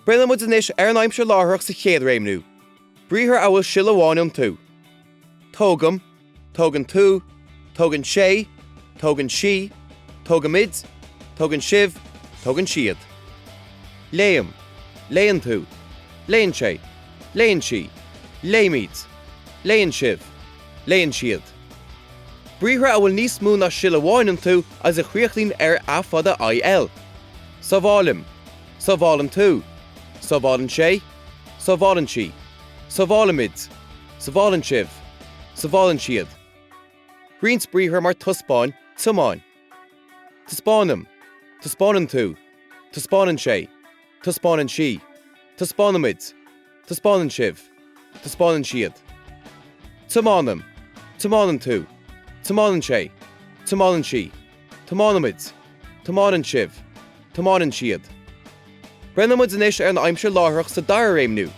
Brenn muid inis ar an Aimsir Láithreach sa Chéad Réimniú. Bríthar a bhfuil sill amháin an tú. Tógam, tógan tú, tógan sé, tógan sí, tógamid, tógan sibh, tógan siad. Léam, léan tú, léan sé, léan sí, léimid, léan sibh, léan siad. Bríthar a bhfuil níos mú na sill amháin an tú as a chríochlín ar a fada IL. Sábhálim, sábhálim tú, sábhálim sé, sábhálim sí, sábhálimid, sábhálim sibh, sábhálim siad. Bríonn bríthar mar tuspáin, tumáin. Tuspánam, tuspánan tú, tuspánan sé, tuspánan sí, tuspánamid, tuspánan sibh, tuspánan siad. Tumánam, tumánan tú, tumánan sé, tumánan sí, tumánamid, tumánan sibh, tumánan siad. Brenn muid inis ar an Aimsir Láithreach sa Dara Réimniú.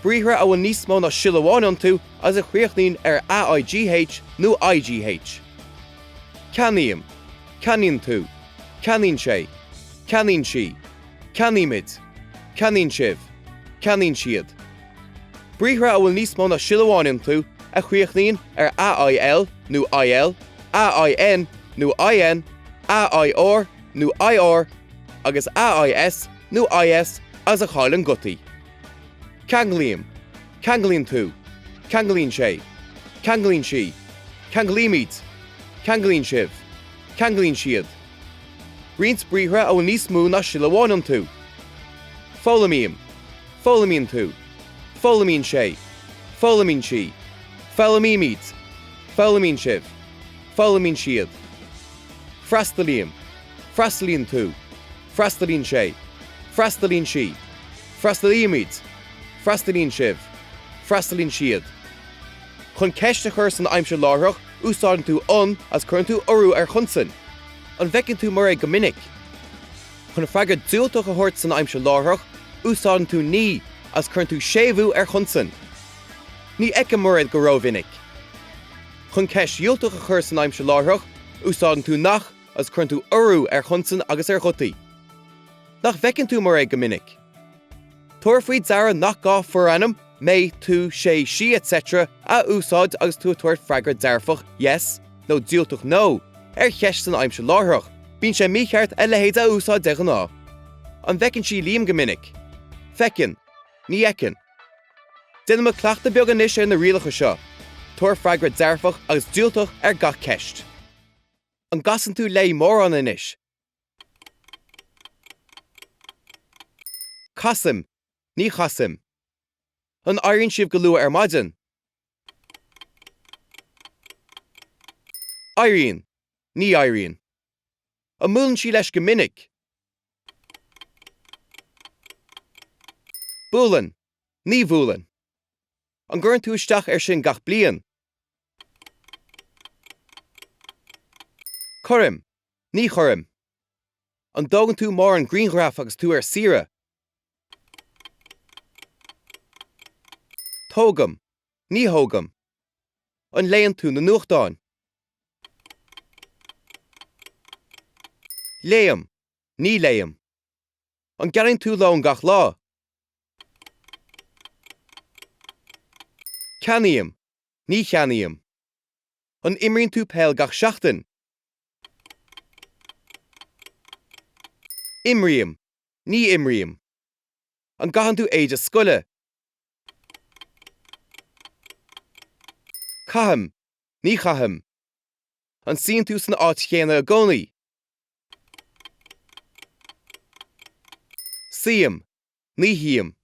Bríthar a bhfuil níos mó na sill amháin an tú as a chríochlín ar AIGH nó IGH. Caníam, canín tú, canín sé, canín sí, canímid, canín sibh, canín siad. Bríthar a bhfuil níos mó na sill amháin an tú a chríochlín ar AIL nó IL, AIN nó IN, AIR nó IR, agus AIS nó IS as a cháil an Guthú. Canglíam, canglín tú, canglín sé, canglín sí, canglímid, canglín sibh, canglín siad. Bríonn bríthar a bhfuil níos mú na sill amháin an tú. Fólamíam, fólamín tú, fólamín sé, fólamín sí, fólamímid, fólamín sibh, fólamín siad. Freastalíam, freastalín tú, freastalín sé, freastalín sí, freastalímid, freastalín sibh, freastalín siad. Chun ceiste chuir san Aimsir Láithreach úsáideann tú an as chuireann tú orú ar chunsan. An bhfeicinn tú mar é go minic. Chun freagad dúilteach a thabhairt san Aimsir Láithreach úsáideann tú ní as chuireann tú séimhú ar chunsan. Ní eice mar go raibh minic. Chun ceist dúilteach a chuir san Aimsir Láithreach úsáideann tú nach as chuireann tú orú ar chunsan agus ar chutaí. Nach bhfeicinn tú mar é go minic. Tuair faoi Dara nach gá foranam, mé, tú, sé, sí, etc. a úsáid agus tú a tuairt freagad dearfach, yes, nó diúltach nó, ar cheist san Aimsir Láithreach. Bíonn sé mícheart a lehéad a úsáid de ná. An bhfeicinn sí líam go minic. Fecinn, ní eicinn. Déanamh cleachta beag anis ar na rialacha seo. Tuair freagad dearfach agus diúltach ar gach ceist. An gasan tú lei mór an inis. Casim, ní chasim. An airíonn sibh go luath ar maidin. Airíonn, ní airíonn. An múlann sí leis go minic. Búlan, ní bhúlan. An gcuireann tú isteach ar sin gach bliain. Chorim, ní chorim. An dógann tú mór an greengraf agus tú ar sira. Tógam, ní hógam. An léan tú na nuachtáin. Léam, ní léam. An gearrann tú lán gach lá. Ceannaíam, ní cheannaíam. An imríonn tú péil gach seachtain. Imríam, ní imríam. An gahan tú éide scoile. Caham, ní chaham. An síonn tú san áit chéanna a gcónaí. Síam, ní híam.